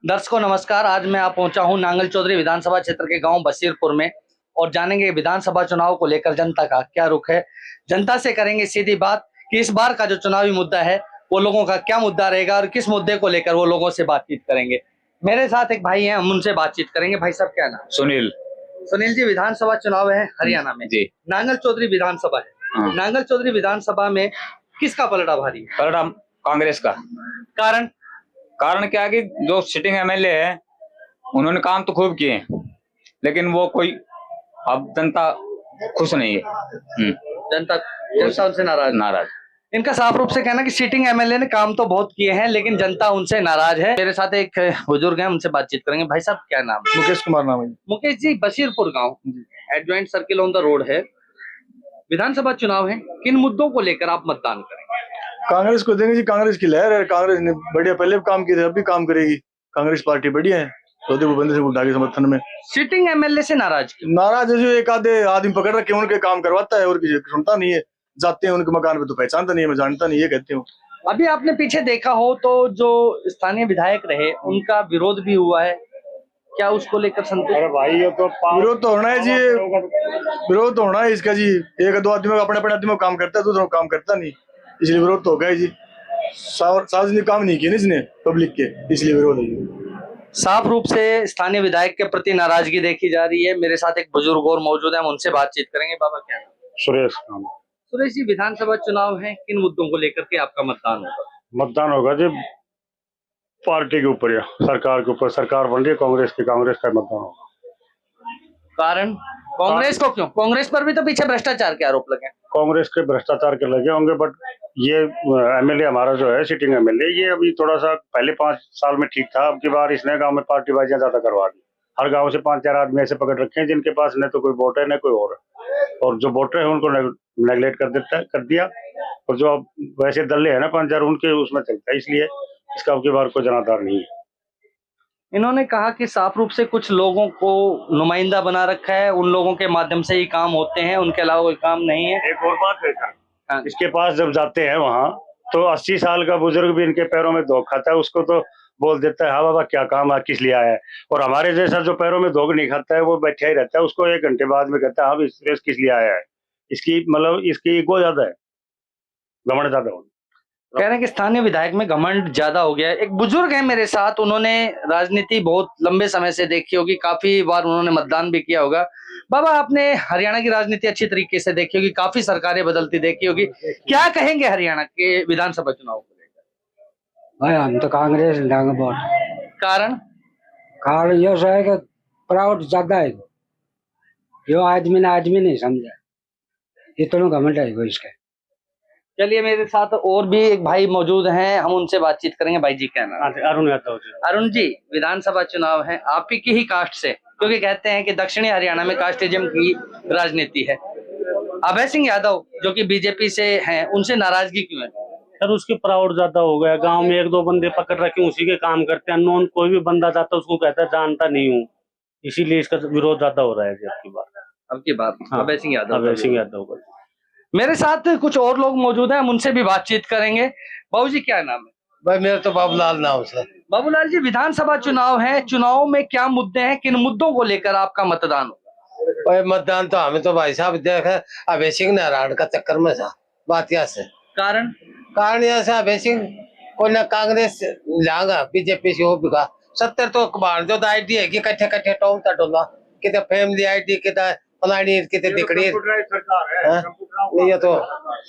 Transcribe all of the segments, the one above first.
दर्शकों नमस्कार। आज मैं पहुंचा हूं नांगल चौधरी विधानसभा क्षेत्र के गांव बशीरपुर में और जानेंगे विधानसभा चुनाव को लेकर जनता का क्या रुख है। जनता से करेंगे सीधी बात कि इस बार का जो चुनावी मुद्दा है वो लोगों का क्या मुद्दा रहेगा और किस मुद्दे को लेकर वो लोगों से बातचीत करेंगे। मेरे साथ एक भाई हैं, हम उनसे बातचीत करेंगे। भाई साहब क्या नाम? सुनील। सुनील जी, विधानसभा चुनाव है हरियाणा में जी, नांगल चौधरी विधानसभा है। नांगल चौधरी विधानसभा में किसका पलड़ा भारी है? पलड़ा कांग्रेस का। कारण क्या है कि जो सिटिंग एमएलए है उन्होंने काम तो खूब किए लेकिन वो कोई अब जनता खुश नहीं है। जनता उनसे नाराज। इनका साफ रूप से कहना कि सिटिंग एमएलए ने काम तो बहुत किए हैं लेकिन जनता उनसे नाराज है। मेरे साथ एक बुजुर्ग हैं, उनसे बातचीत करेंगे। भाई साहब क्या नाम? मुकेश कुमार नाम है। मुकेश जी, बशीरपुर गांव adjoint circle on the road है, विधानसभा चुनाव है, किन मुद्दों को लेकर आप मतदान करेंगे? कांग्रेस को देंगे जी, कांग्रेस की लहर है। कांग्रेस ने बढ़िया पहले भी काम किए थे, अब भी काम करेगी। कांग्रेस पार्टी बढ़िया है, तो बंदे से उठा के समर्थन में। सिटिंग एमएलए से नाराज है जो एक आधे आदमी पकड़ रखे उनके काम करवाता है और किसी सुनता नहीं है। जाते हैं उनके मकान पे तो पहचानता नहीं है, मैं जानता नहीं, ये कहते हो। अभी आपने पीछे देखा हो तो जो स्थानीय विधायक रहे उनका विरोध भी हुआ है, क्या उसको लेकर संतुष्ट? अरे भाई ये तो विरोध तो होना है जी, विरोध तो होना है इसका जी। एक दो आदमी अपने अपने आदमी काम करता है, दूसरा काम करता नहीं, इसलिए विरोध तो हो गया जी। सार्वजनिक काम नहीं किए इसने पब्लिक के, इसलिए विरोध है। साफ रूप से स्थानीय विधायक के प्रति नाराजगी देखी जा रही है। मेरे साथ एक बुजुर्ग और मौजूद है, हम उनसे बातचीत करेंगे। बाबा क्या नाम? सुरेश। सुरेश जी, विधानसभा चुनाव है, किन मुद्दों को लेकर के आपका मतदान होगा? मतदान होगा जी पार्टी के ऊपर या सरकार के ऊपर। सरकार बन रही है कांग्रेस की, कांग्रेस का मतदान होगा। कारण कांग्रेस को क्यों? कांग्रेस पर भी तो पीछे भ्रष्टाचार के आरोप लगे। कांग्रेस के भ्रष्टाचार के लगे होंगे, बट ये एमएलए हमारा जो है सिटिंग एमएलए, ये अभी थोड़ा सा पहले 5 साल में ठीक था। अब की बार इसने गांव में पार्टी बाजियां ज्यादा करवा दी। हर गांव से 5-4 आदमी ऐसे पकड़ रखे हैं जिनके पास न तो कोई वोट है न कोई और जो वोटर है उनको नेगलेक्ट कर दिया। और जो अब वैसे दल्ले है ना 5-4 उनके उसमें चलता है, इसलिए इसका अब की बार कोई जनाधार नहीं है। इन्होंने कहा कि साफ रूप से कुछ लोगों को नुमाइंदा बना रखा है, उन लोगों के माध्यम से ही काम होते हैं, उनके अलावा कोई काम नहीं है। एक और बात है सर, इसके पास जब जाते हैं वहाँ तो 80 साल का बुजुर्ग भी इनके पैरों में धोख खाता है, उसको तो बोल देता है हाँ बाबा क्या काम है, किस लिए आया है। और हमारे जैसा जो पैरों में धोख नहीं खाता है वो बैठा ही रहता है, उसको 1 घंटे बाद में कहता है हाँ किस लिए आया है। इसकी मतलब इसकी ईगो ज्यादा है, घमंड ज्यादा हो। कह रहे हैं कि स्थानीय विधायक में घमंड ज्यादा हो गया है। एक बुजुर्ग है मेरे साथ, उन्होंने राजनीति बहुत लंबे समय से देखी होगी, काफी बार उन्होंने मतदान भी किया होगा। बाबा, आपने हरियाणा की राजनीति अच्छी तरीके से देखी होगी, काफी सरकारें बदलती देखी होगी, क्या कहेंगे हरियाणा के विधानसभा चुनाव को लेकर? भाई हम तो कांग्रेस वोट। कारण ये है कि प्राउड ज्यादा है, जो आदमी नहीं समझा, इतना घमंड है इसके। चलिए, मेरे साथ और भी एक भाई मौजूद हैं, हम उनसे बातचीत करेंगे। भाई जी क्या नाम? अरुण यादव। अरुण जी, विधानसभा चुनाव है, आप ही की ही कास्ट से, क्योंकि कहते हैं कि दक्षिणी हरियाणा में कास्टिज्म की राजनीति है। अभय सिंह यादव जो कि बीजेपी से हैं, उनसे नाराजगी क्यों है? सर उसके प्राउड ज्यादा हो गया। गांव में 1-2 बंदे पकड़ रखे, उसी के काम करते हैं। अननोन कोई भी बंदा जाता है उसको कहता है जानता नहीं हूँ, इसीलिए इसका विरोध ज्यादा हो रहा है अब की बार। हाँ, अभय सिंह यादव। मेरे साथ कुछ और लोग मौजूद हैं, हम उनसे भी बातचीत करेंगे। बाबू जी क्या नाम है? भाई मेरा तो बाबूलाल नाम है। बाबूलाल जी, विधानसभा चुनाव है, चुनाव में क्या मुद्दे हैं, किन मुद्दों को लेकर आपका मतदान होगा? भाई मतदान तो हमें तो भाई साहब देखे अभय सिंह नारायण का चक्कर में था। बात यहाँ से कारण यहाँ से अभय सिंह को न कांग्रेस लांगा बीजेपी से हो बिका 70 तो बाहर जो आईडी है कि कट्ठे टोम टोला किते फैमिली आईडी किते फलानी किते दिकड़ी ये तो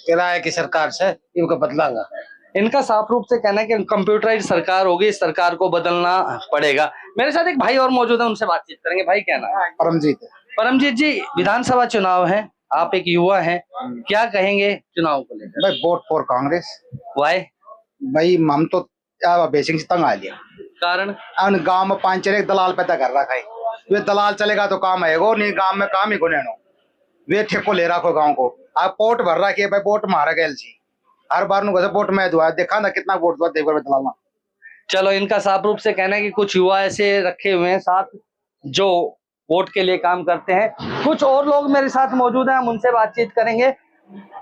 किराए की सरकार से इनको बदलांगा। इनका साफ रूप से कहना है कि कंप्यूटराइज सरकार होगी, इस सरकार को बदलना पड़ेगा। मेरे साथ एक भाई और मौजूद है, उनसे बातचीत करेंगे। भाई क्या नाम? परमजीत जी, विधानसभा चुनाव है, आप एक युवा हैं, क्या कहेंगे चुनाव को लेकर? भाई वोट फॉर कांग्रेस। वाई? भाई हम तो बेसिक से तंग आ लिया। कारण गांव में 5-4 दलाल पैदा कर रखा है, वे दलाल चलेगा तो काम आएगा, नहीं गांव में काम ही गुने वे ठेको ले रखो गांव को। आप वोट भर रखे भाई, वोट मारा गया जी, हर बार वोट में दुआ देखा ना कितना वोट दुआ देकर दलाल। चलो, इनका साफ रूप से कहना है कि कुछ युवा ऐसे रखे हुए हैं साथ जो वोट के लिए काम करते हैं। कुछ और लोग मेरे साथ मौजूद हैं, हम उनसे बातचीत करेंगे।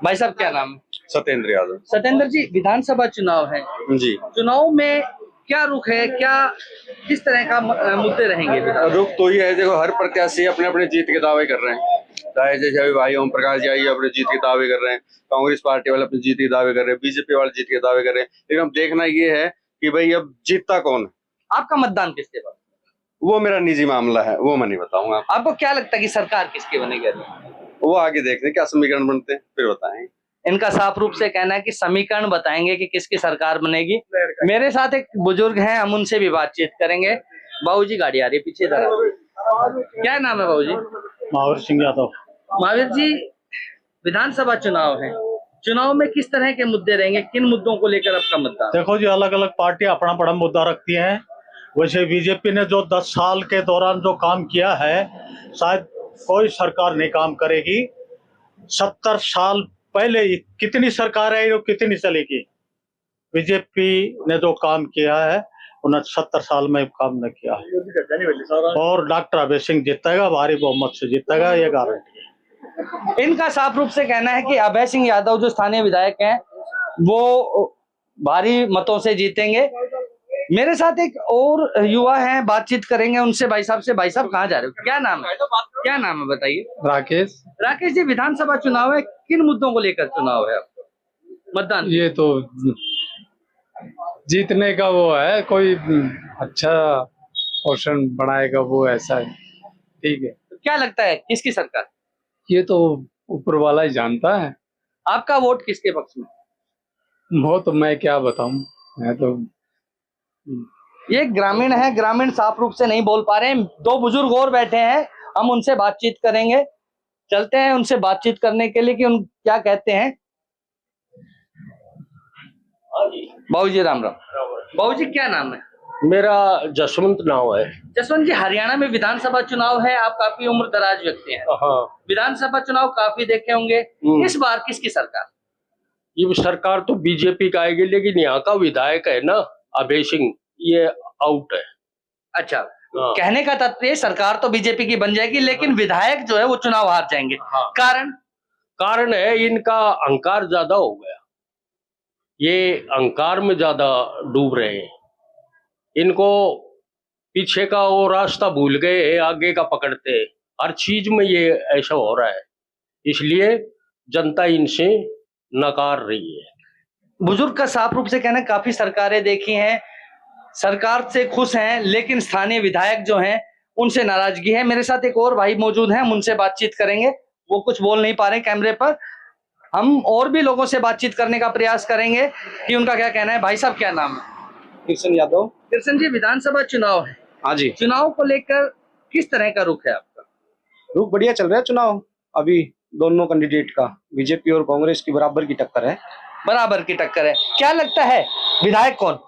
भाई साहब क्या नाम है? सत्येंद्र यादव। सत्येंद्र जी, विधानसभा चुनाव है जी, चुनाव में क्या रुख है, क्या किस तरह का मुद्दे रहेंगे? रुख तो ये है, देखो हर प्रत्याशी अपने अपने जीत के दावे कर रहे हैं। चाहे जैसे अभी भाई ओम प्रकाश जी आई अपने जीत के दावे कर रहे हैं, कांग्रेस पार्टी वाले अपनी जीत के दावे कर रहे हैं, बीजेपी वाले जीत के दावे कर रहे हैं। लेकिन अब देखना ये है कि भाई अब जीतता कौन है। आपका मतदान किसके पास? वो मेरा निजी मामला है, वो मैं नहीं बताऊंगा। आपको क्या लगता है कि सरकार किसकी बनेगी? वो आगे देखते हैं क्या समीकरण बनते हैं फिर बताएंगे। इनका साफ रूप से कहना है कि समीकरण बताएंगे कि किसकी सरकार बनेगी। मेरे साथ एक बुजुर्ग हैं, हम उनसे भी बातचीत करेंगे। बाबूजी गाड़ी आ रही है पीछे तरह। क्या नाम है बाबूजी? महावीर सिंह यादव। महावीर जी, विधानसभा चुनाव है, चुनाव में किस तरह के मुद्दे रहेंगे, किन मुद्दों को लेकर आपका मतदान? देखो जी, अलग अलग पार्टी अपना बड़ा मुद्दा रखती हैं। वैसे बीजेपी ने जो 10 साल के दौरान जो काम किया है, शायद कोई सरकार नहीं काम करेगी। 70 साल पहले कितनी सरकार आई और कितनी चलेगी? बीजेपी ने जो काम किया है उन्होंने 70 साल में काम न किया है। और डॉक्टर अभय सिंह जीतेगा, भारी बहुमत से जीतेगा, ये गारंटी है। इनका साफ रूप से कहना है कि अभय सिंह यादव जो स्थानीय विधायक हैं वो भारी मतों से जीतेंगे। मेरे साथ एक और युवा हैं, बातचीत करेंगे उनसे। भाई साहब से, भाई साहब कहाँ जा रहे हो, क्या नाम है? क्या नाम है बताइए? राकेश। राकेश जी, विधानसभा चुनाव है, किन मुद्दों को लेकर चुनाव है आपका? मतदान ये तो जीतने का वो है, कोई अच्छा ऑप्शन बनाएगा वो, ऐसा है। ठीक है, तो क्या लगता है किसकी सरकार? ये तो ऊपर वाला ही जानता है। आपका वोट किसके पक्ष में? वो तो मैं क्या बताऊं, मैं तो ये ग्रामीण है, ग्रामीण साफ रूप से नहीं बोल पा रहे हैं। दो बुजुर्ग और बैठे हैं, हम उनसे बातचीत करेंगे। चलते हैं उनसे बातचीत करने के लिए कि उन क्या कहते हैं। बाबूजी राम राम। बाबूजी क्या नाम है? मेरा जसवंत नाम है। जसवंत जी, हरियाणा में विधानसभा चुनाव है, आप काफी उम्र दराज व्यक्ति हैं। हाँ, विधानसभा चुनाव काफी देखे होंगे। इस बार किसकी सरकार? ये सरकार तो बीजेपी का आएगी, लेकिन यहाँ का विधायक है ना अभय सिंह, ये आउट है। अच्छा, कहने का तात्पर्य सरकार तो बीजेपी की बन जाएगी, लेकिन विधायक जो है वो चुनाव हार जाएंगे। कारण है इनका अहंकार ज्यादा हो गया, ये अहंकार में ज्यादा डूब रहे हैं। इनको पीछे का वो रास्ता भूल गए, आगे का पकड़ते हैं। हर चीज में ये ऐसा हो रहा है, इसलिए जनता इनसे नकार रही है। बुजुर्ग का साफ रूप से कहना है काफी सरकारें देखी हैं, सरकार से खुश हैं, लेकिन स्थानीय विधायक जो हैं उनसे नाराजगी है। मेरे साथ एक और भाई मौजूद हैं, हम उनसे बातचीत करेंगे। वो कुछ बोल नहीं पा रहे कैमरे पर, हम और भी लोगों से बातचीत करने का प्रयास करेंगे कि उनका क्या कहना है। भाई साहब क्या नाम है? कृष्ण यादव। कृष्ण जी, विधानसभा चुनाव है, हाँ जी। चुनाव को लेकर किस तरह का रुख है आपका? रुख बढ़िया चल रहा है चुनाव। अभी दोनों कैंडिडेट का, बीजेपी और कांग्रेस की बराबर की टक्कर है। बराबर की टक्कर है। क्या लगता है विधायक कौन?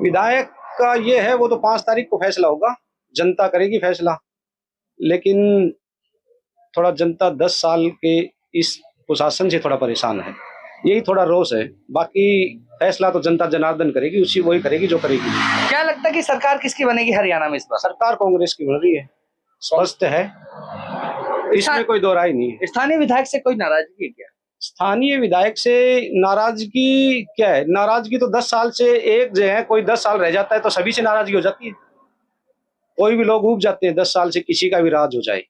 विधायक का ये है, वो तो 5 तारीख को फैसला होगा, जनता करेगी फैसला। लेकिन थोड़ा जनता 10 साल के इस कुशासन से थोड़ा परेशान है, यही थोड़ा रोष है। बाकी फैसला तो जनता जनार्दन करेगी, उसी वही करेगी जो करेगी। क्या लगता है कि सरकार किसकी बनेगी हरियाणा में इस बार? सरकार कांग्रेस की बन रही है, स्पष्ट है, इसमें कोई दो राय नहीं है। स्थानीय विधायक से कोई नाराजगी क्या? स्थानीय विधायक से नाराजगी क्या है? नाराजगी तो 10 साल से एक जो है, कोई 10 साल रह जाता है तो सभी से नाराजगी हो जाती है। कोई भी लोग उब जाते हैं 10 साल से, किसी का भी राज हो जाए,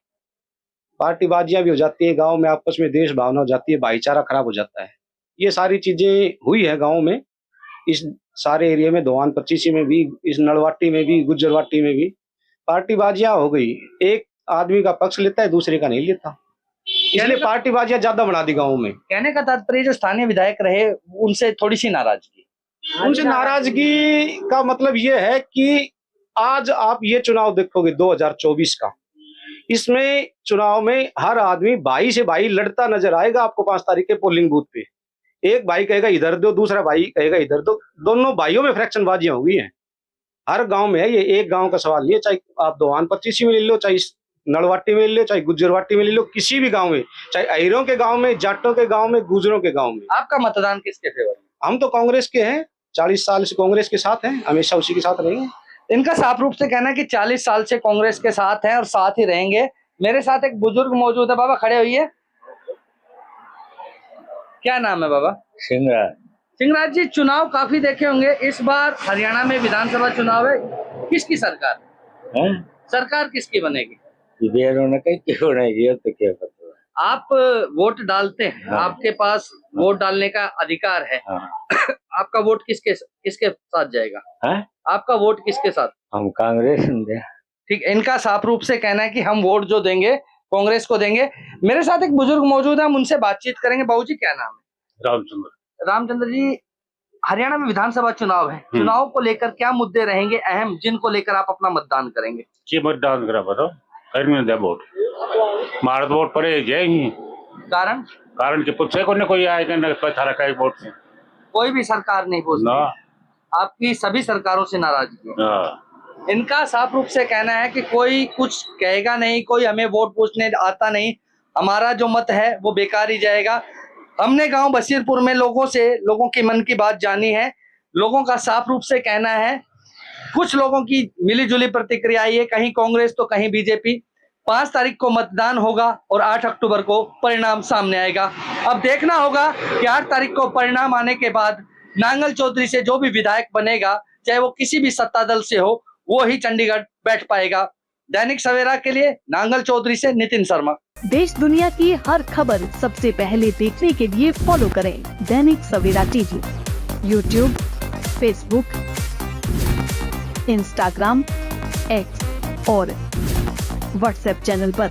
पार्टीबाजियां भी हो जाती है, गांव में आपस में देश भावना हो जाती है, भाईचारा खराब हो जाता है। ये सारी चीजें हुई है गांव में, इस सारे एरिया में, धोवान 25 में भी, इस नलवाटी में भी, गुज्जरवाटी में भी पार्टीबाजियां हो गई। एक आदमी का पक्ष लेता है, दूसरे का नहीं लेता, इसलिए पार्टीबाजियां ज्यादा बना दी गाँव में। कहने का तात्पर्य जो स्थानीय विधायक रहे उनसे थोड़ी सी नाराजगी। उनसे नाराजगी का मतलब ये है कि आज आप ये चुनाव देखोगे 2024 का, इसमें चुनाव में हर आदमी भाई से भाई लड़ता नजर आएगा आपको। 5 तारीख के पोलिंग बूथ पे एक भाई कहेगा इधर दो, दूसरा भाई कहेगा इधर दो, दोनों भाइयों में फ्रैक्शन बाजियां हो गई हैं हर गांव में है। ये एक गांव का सवाल नहीं है, चाहे आप दोवान 25 में ले लो, चाहे नलवाटी में ले लो, चाहे गुज्जरवाटी में ले लो, किसी भी गांव में, चाहे अहिरों के गांव में, जाटों के गांव में, गुजरों के गांव में। आपका मतदान किसके फेवर? हम तो कांग्रेस के हैं, 40 साल से कांग्रेस के साथ हैं, हमेशा उसी के साथ रहेंगे। इनका साफ रूप से कहना है कि 40 साल से कांग्रेस के साथ हैं और साथ ही रहेंगे। मेरे साथ एक बुजुर्ग मौजूद है, बाबा खड़े हुई है। क्या नाम है बाबा? सिंहराज जी, चुनाव काफी देखे होंगे, इस बार हरियाणा में विधानसभा चुनाव है, किसकी सरकार हैं? सरकार किसकी बनेगी? तो क्या पता। आप वोट डालते हैं, हाँ। आपके पास वोट डालने का अधिकार है। हाँ। आपका वोट किसके किसके साथ जाएगा? हैं? आपका वोट किसके साथ? हम कांग्रेस में दे। ठीक, इनका साफ रूप से कहना है कि हम वोट जो देंगे कांग्रेस को देंगे। मेरे साथ एक बुजुर्ग मौजूद है, हम उनसे बातचीत करेंगे। बाबूजी, क्या नाम है? रामचंद्र। रामचंद्र जी, हरियाणा में विधानसभा चुनाव है, चुनाव को लेकर क्या मुद्दे रहेंगे अहम, जिनको लेकर आप अपना मतदान करेंगे? की मतदान करा बताओ, करने दे वोट, मार वोट पड़े जाएंगी। कारण कारण के पूछे को कोई आएगा ना, थारा का वोट से कोई भी सरकार नहीं पूछती, ना। आपकी सभी सरकारों से नाराजगी है। हाँ। इनका साफ रूप से कहना है कि कोई कुछ कहेगा नहीं, कोई हमें वोट पूछने आता नहीं, हमारा जो मत है वो बेकार ही जाएगा। हमने गांव बसीरपुर में लोगों की मन की बात जानी है। लोगों का साफ रूप से कहना है, कुछ लोगों की मिलीजुली प्रतिक्रिया आई है, कहीं कांग्रेस तो कहीं बीजेपी। 5 तारीख को मतदान होगा और 8 अक्टूबर को परिणाम सामने आएगा। अब देखना होगा कि 8 तारीख को परिणाम आने के बाद नांगल चौधरी से जो भी विधायक बनेगा, चाहे वो किसी भी सत्ता दल से हो, वो ही चंडीगढ़ बैठ पाएगा। दैनिक सवेरा के लिए नांगल चौधरी से नितिन शर्मा। देश दुनिया की हर खबर सबसे पहले देखने के लिए फॉलो करें Dainik Savera TV, YouTube, Facebook, Instagram, X और व्हाट्सएप चैनल पर।